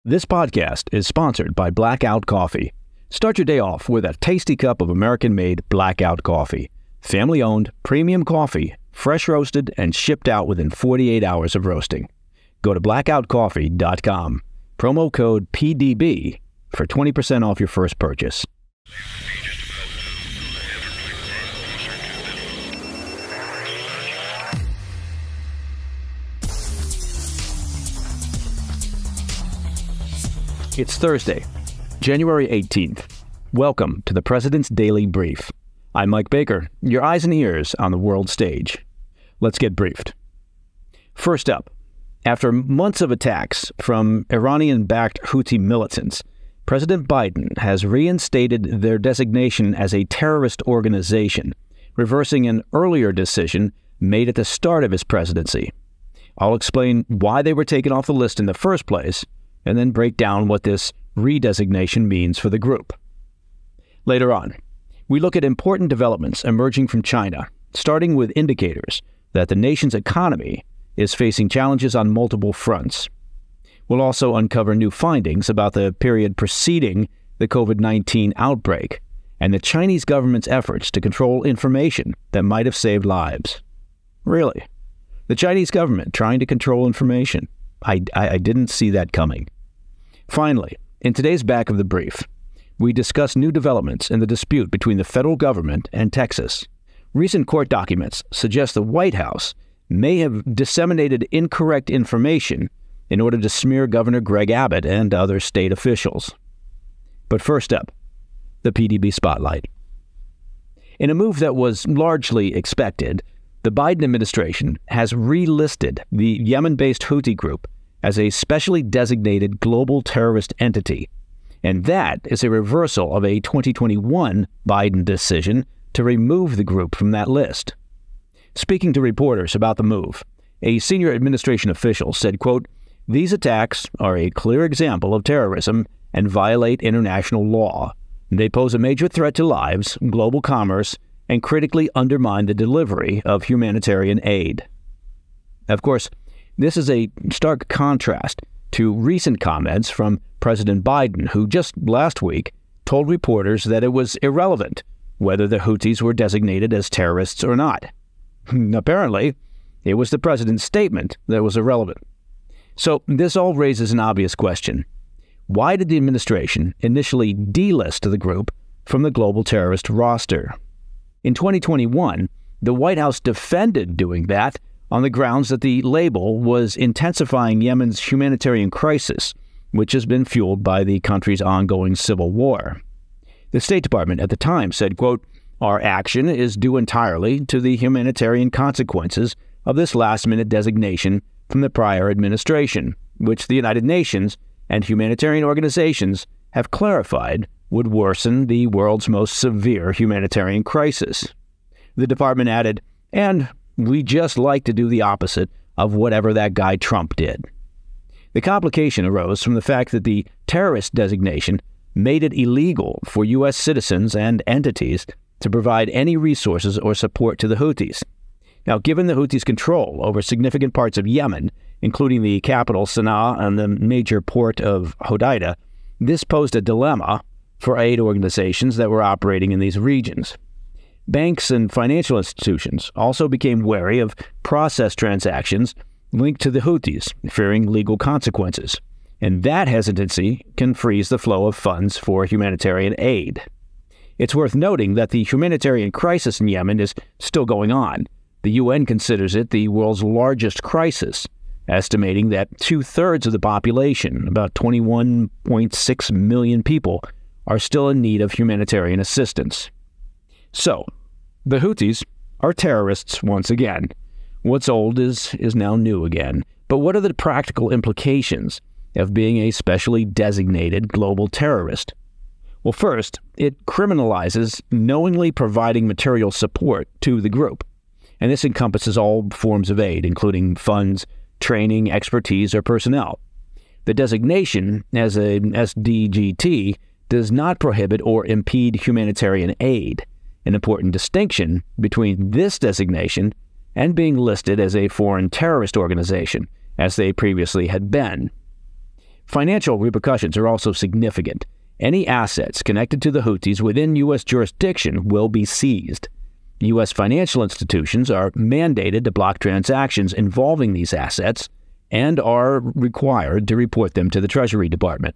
This podcast is sponsored by Blackout Coffee. Start your day off with a tasty cup of American-made Blackout Coffee. Family-owned, premium coffee, fresh roasted, and shipped out within 48 hours of roasting. Go to blackoutcoffee.com. Promo code PDB for 20% off your first purchase. It's Thursday, January 18th. Welcome to the President's Daily Brief. I'm Mike Baker, your eyes and ears on the world stage. Let's get briefed. First up, after months of attacks from Iranian-backed Houthi militants, President Biden has reinstated their designation as a terrorist organization, reversing an earlier decision made at the start of his presidency. I'll explain why they were taken off the list in the first place, and then break down what this redesignation means for the group. Later on, we look at important developments emerging from China, starting with indicators that the nation's economy is facing challenges on multiple fronts. We'll also uncover new findings about the period preceding the COVID-19 outbreak and the Chinese government's efforts to control information that might have saved lives. Really? The Chinese government trying to control information? I didn't see that coming. Finally, in today's back of the brief, we discuss new developments in the dispute between the federal government and Texas. Recent court documents suggest the White House may have disseminated incorrect information in order to smear Governor Greg Abbott and other state officials. But first up, the PDB spotlight. In a move that was largely expected, the Biden administration has relisted the Yemen-based Houthi group as a specially designated global terrorist entity, and that is a reversal of a 2021 Biden decision to remove the group from that list. Speaking to reporters about the move, a senior administration official said, quote, "These attacks are a clear example of terrorism and violate international law. They pose a major threat to lives, global commerce, and critically undermine the delivery of humanitarian aid." Of course, this is a stark contrast to recent comments from President Biden, who just last week told reporters that it was irrelevant whether the Houthis were designated as terrorists or not. Apparently, it was the president's statement that was irrelevant. So this all raises an obvious question. Why did the administration initially delist the group from the global terrorist roster? In 2021, the White House defended doing that on the grounds that the label was intensifying Yemen's humanitarian crisis, which has been fueled by the country's ongoing civil war. The State Department at the time said, quote, "Our action is due entirely to the humanitarian consequences of this last-minute designation from the prior administration, which the United Nations and humanitarian organizations have clarified would worsen the world's most severe humanitarian crisis." The department added, "And we just like to do the opposite of whatever that guy Trump did." The complication arose from the fact that the terrorist designation made it illegal for U.S. citizens and entities to provide any resources or support to the Houthis. Now, given the Houthis' control over significant parts of Yemen, including the capital Sana'a and the major port of Hodeidah, this posed a dilemma for aid organizations that were operating in these regions. Banks and financial institutions also became wary of process transactions linked to the Houthis, fearing legal consequences. And that hesitancy can freeze the flow of funds for humanitarian aid. It's worth noting that the humanitarian crisis in Yemen is still going on. The UN considers it the world's largest crisis, estimating that 2/3 of the population, about 21.6 million people, are still in need of humanitarian assistance. So, the Houthis are terrorists once again. What's old is now new again. But what are the practical implications of being a specially designated global terrorist? Well, first, it criminalizes knowingly providing material support to the group. And this encompasses all forms of aid, including funds, training, expertise, or personnel. The designation as a SDGT does not prohibit or impede humanitarian aid, an important distinction between this designation and being listed as a foreign terrorist organization, as they previously had been. Financial repercussions are also significant. Any assets connected to the Houthis within U.S. jurisdiction will be seized. U.S. financial institutions are mandated to block transactions involving these assets and are required to report them to the Treasury Department.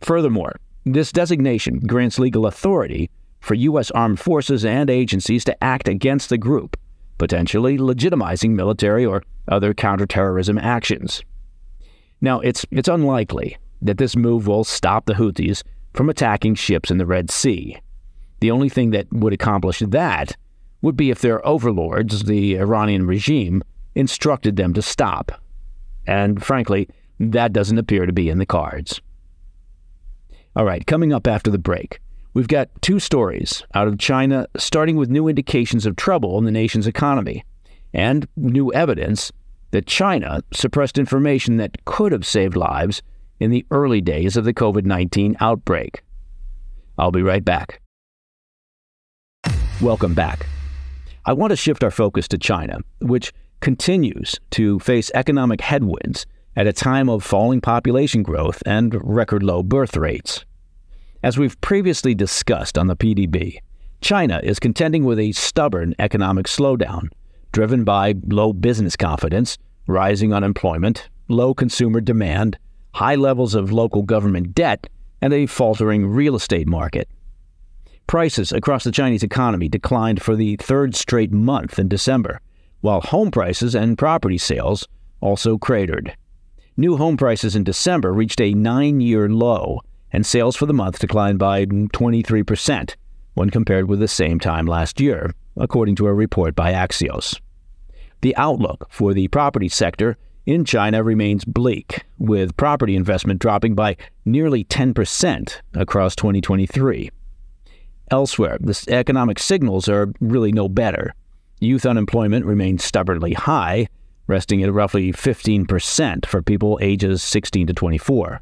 Furthermore, this designation grants legal authority for U.S. armed forces and agencies to act against the group, potentially legitimizing military or other counterterrorism actions. Now, it's unlikely that this move will stop the Houthis from attacking ships in the Red Sea. The only thing that would accomplish that would be if their overlords, the Iranian regime, instructed them to stop. And frankly, that doesn't appear to be in the cards. All right, coming up after the break, we've got two stories out of China, starting with new indications of trouble in the nation's economy and new evidence that China suppressed information that could have saved lives in the early days of the COVID-19 outbreak. I'll be right back. Welcome back. I want to shift our focus to China, which continues to face economic headwinds at a time of falling population growth and record low birth rates. As we've previously discussed on the PDB, China is contending with a stubborn economic slowdown, driven by low business confidence, rising unemployment, low consumer demand, high levels of local government debt, and a faltering real estate market. Prices across the Chinese economy declined for the third straight month in December, while home prices and property sales also cratered. New home prices in December reached a 9-year low, and sales for the month declined by 23% when compared with the same time last year, according to a report by Axios. The outlook for the property sector in China remains bleak, with property investment dropping by nearly 10% across 2023. Elsewhere, the economic signals are really no better. Youth unemployment remains stubbornly high, resting at roughly 15% for people ages 16 to 24.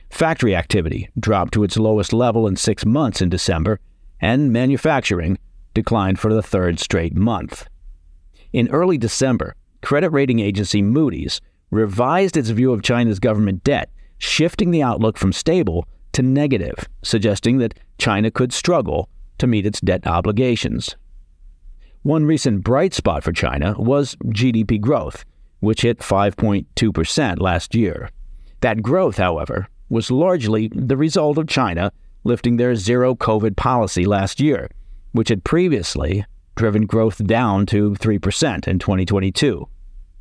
Factory activity dropped to its lowest level in 6 months in December, and manufacturing declined for the third straight month. In early December, credit rating agency Moody's revised its view of China's government debt, shifting the outlook from stable to negative, suggesting that China could struggle to meet its debt obligations. One recent bright spot for China was GDP growth, which hit 5.2% last year. That growth, however, was largely the result of China lifting their zero-COVID policy last year, which had previously driven growth down to 3% in 2022.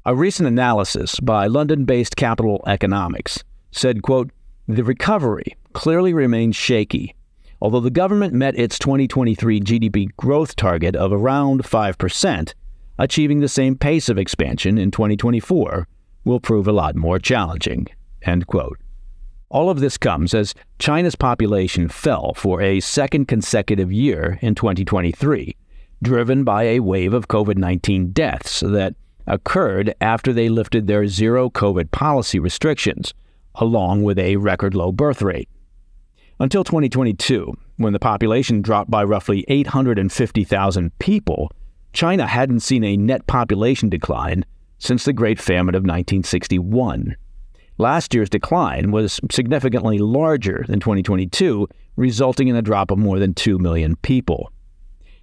A recent analysis by London-based Capital Economics said, quote, "The recovery clearly remains shaky. Although the government met its 2023 GDP growth target of around 5%, achieving the same pace of expansion in 2024 will prove a lot more challenging." End quote. All of this comes as China's population fell for a second consecutive year in 2023, driven by a wave of COVID-19 deaths that occurred after they lifted their zero-COVID policy restrictions, along with a record low birth rate. Until 2022, when the population dropped by roughly 850,000 people, China hadn't seen a net population decline since the Great Famine of 1961. Last year's decline was significantly larger than 2022, resulting in a drop of more than 2 million people.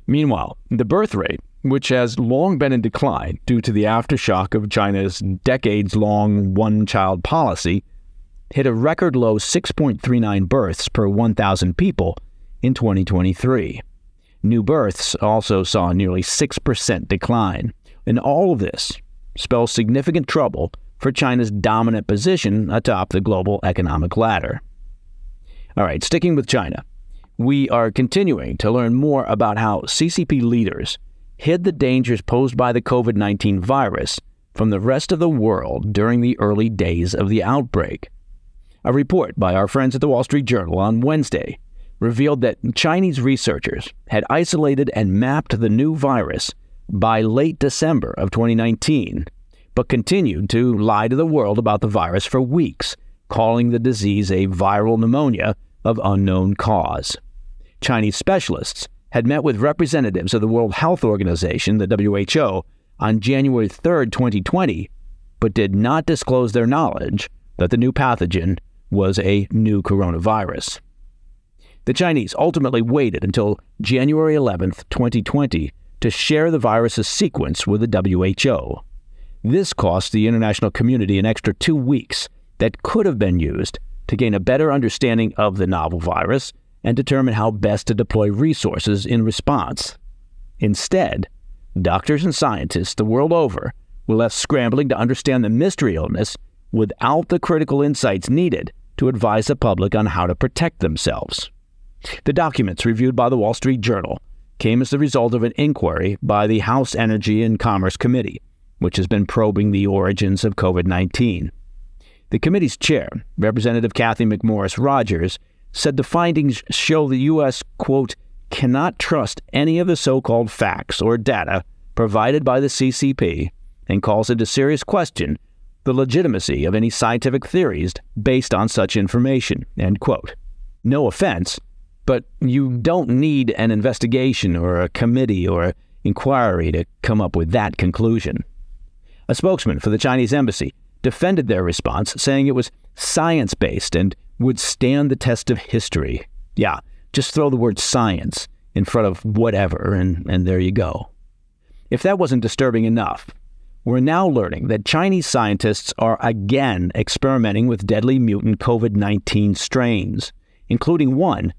Meanwhile, the birth rate, which has long been in decline due to the aftershock of China's decades-long one-child policy, hit a record low 6.39 births per 1,000 people in 2023. New births also saw a nearly 6% decline. And all of this spells significant trouble for China's dominant position atop the global economic ladder. All right, sticking with China, we are continuing to learn more about how CCP leaders hid the dangers posed by the COVID-19 virus from the rest of the world during the early days of the outbreak. A report by our friends at the Wall Street Journal on Wednesday revealed that Chinese researchers had isolated and mapped the new virus by late December of 2019, but continued to lie to the world about the virus for weeks, calling the disease a viral pneumonia of unknown cause. Chinese specialists had met with representatives of the World Health Organization, the WHO, on January 3, 2020, but did not disclose their knowledge that the new pathogen was a new coronavirus. The Chinese ultimately waited until January 11th, 2020 to share the virus's sequence with the WHO. This cost the international community an extra 2 weeks that could have been used to gain a better understanding of the novel virus and determine how best to deploy resources in response. Instead, doctors and scientists the world over were left scrambling to understand the mystery illness without the critical insights needed to advise the public on how to protect themselves. The documents reviewed by the Wall Street Journal came as the result of an inquiry by the House Energy and Commerce Committee, which has been probing the origins of COVID-19. The committee's chair, Representative Kathy McMorris Rogers, said the findings show the U.S., quote, cannot trust any of the so-called facts or data provided by the CCP and calls into serious question the legitimacy of any scientific theories based on such information, end quote. No offense, but you don't need an investigation or a committee or inquiry to come up with that conclusion. A spokesman for the Chinese embassy defended their response, saying it was science-based and would stand the test of history. Yeah, just throw the word science in front of whatever, and there you go. If that wasn't disturbing enough, we're now learning that Chinese scientists are again experimenting with deadly mutant COVID-19 strains, including one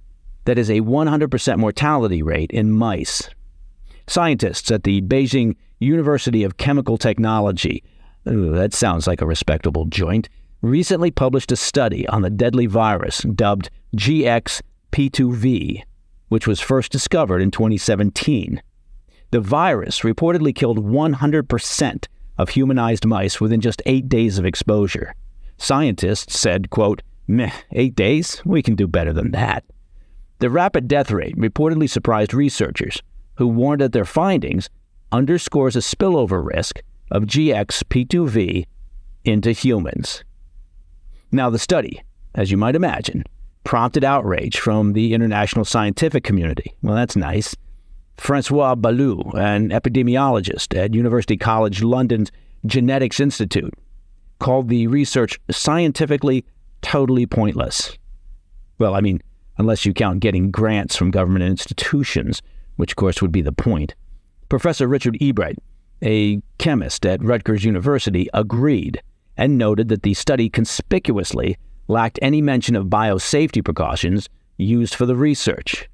that has a 100% mortality rate in mice. Scientists at the Beijing University of Chemical Technology, that sounds like a respectable joint, recently published a study on the deadly virus dubbed GXP2V, which was first discovered in 2017. The virus reportedly killed 100% of humanized mice within just 8 days of exposure. Scientists said, quote, meh, 8 days? We can do better than that. The rapid death rate reportedly surprised researchers, who warned that their findings underscores a spillover risk of GXP2V into humans. Now, the study, as you might imagine, prompted outrage from the international scientific community. Well, that's nice. Francois Ballou, an epidemiologist at University College London's Genetics Institute, called the research scientifically totally pointless. Well, I mean, unless you count getting grants from government institutions, which of course would be the point. Professor Richard Ebright, a chemist at Rutgers University, agreed and noted that the study conspicuously lacked any mention of biosafety precautions used for the research.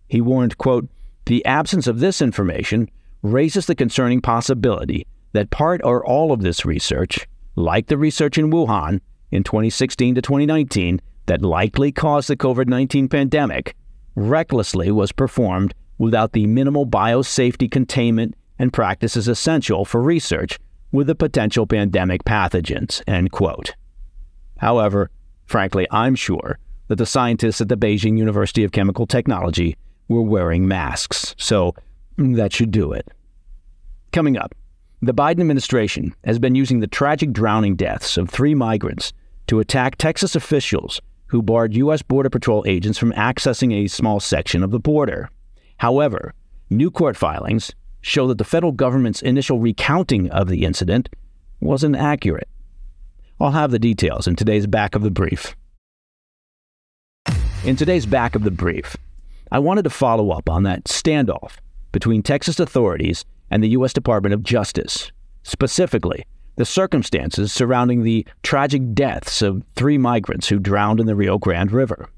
He warned, quote, the absence of this information raises the concerning possibility that part or all of this research, like the research in Wuhan in 2016 to 2019 that likely caused the COVID-19 pandemic, recklessly was performed without the minimal biosafety containment and practices essential for research with the potential pandemic pathogens, end quote. However, frankly, I'm sure that the scientists at the Beijing University of Chemical Technology were wearing masks, so that should do it. Coming up, the Biden administration has been using the tragic drowning deaths of 3 migrants to attack Texas officials who barred U.S. Border Patrol agents from accessing a small section of the border. However, new court filings show that the federal government's initial recounting of the incident wasn't accurate. I'll have the details in today's Back of the Brief. In today's Back of the Brief, I wanted to follow up on that standoff between Texas authorities and the U.S. Department of Justice, specifically the circumstances surrounding the tragic deaths of 3 migrants who drowned in the Rio Grande River.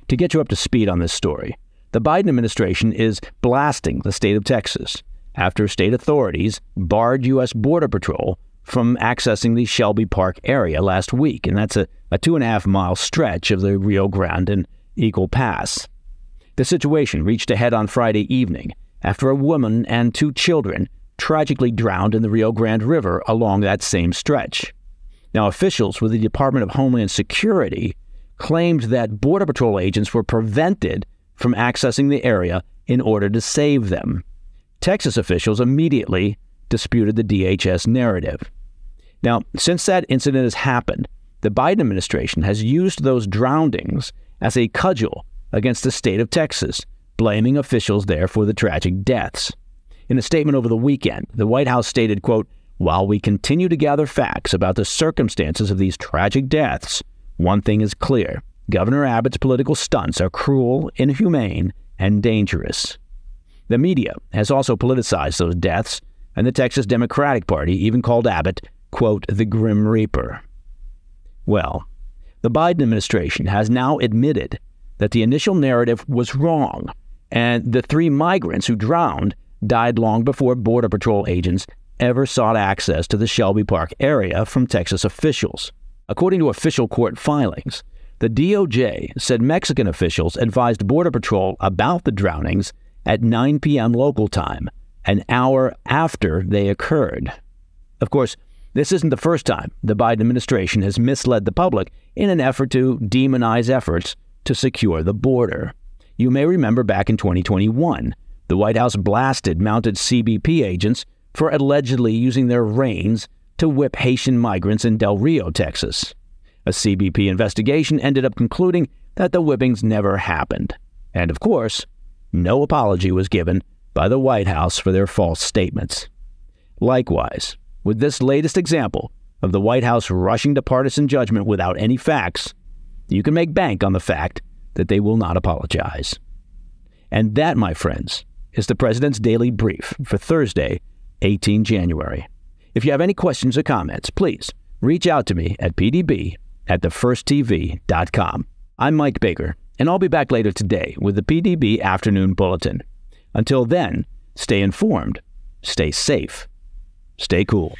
To get you up to speed on this story, the Biden administration is blasting the state of Texas after state authorities barred U.S. Border Patrol from accessing the Shelby Park area last week, and that's a 2.5-mile stretch of the Rio Grande and Eagle Pass. The situation reached a head on Friday evening after a woman and 2 children tragically drowned in the Rio Grande River along that same stretch. Now, officials with the Department of Homeland Security claimed that Border Patrol agents were prevented from accessing the area in order to save them. Texas officials immediately disputed the DHS narrative. Now, since that incident has happened, the Biden administration has used those drownings as a cudgel against the state of Texas, blaming officials there for the tragic deaths. In a statement over the weekend, the White House stated, quote, while we continue to gather facts about the circumstances of these tragic deaths, one thing is clear. Governor Abbott's political stunts are cruel, inhumane, and dangerous. The media has also politicized those deaths, and the Texas Democratic Party even called Abbott, quote, the Grim Reaper. Well, the Biden administration has now admitted that the initial narrative was wrong, and the 3 migrants who drowned died long before Border Patrol agents ever sought access to the Shelby Park area from Texas officials. According to official court filings, the DOJ said Mexican officials advised Border Patrol about the drownings at 9 p.m. local time, an hour after they occurred. Of course, this isn't the first time the Biden administration has misled the public in an effort to demonize efforts to secure the border. You may remember back in 2021, the White House blasted mounted CBP agents for allegedly using their reins to whip Haitian migrants in Del Rio, Texas. A CBP investigation ended up concluding that the whippings never happened. And of course, no apology was given by the White House for their false statements. Likewise, with this latest example of the White House rushing to partisan judgment without any facts, you can make bank on the fact that they will not apologize. And that, my friends, is the President's Daily Brief for Thursday, 18 January. If you have any questions or comments, please reach out to me at pdb@thefirsttv.com. I'm Mike Baker, and I'll be back later today with the PDB Afternoon Bulletin. Until then, stay informed, stay safe, stay cool.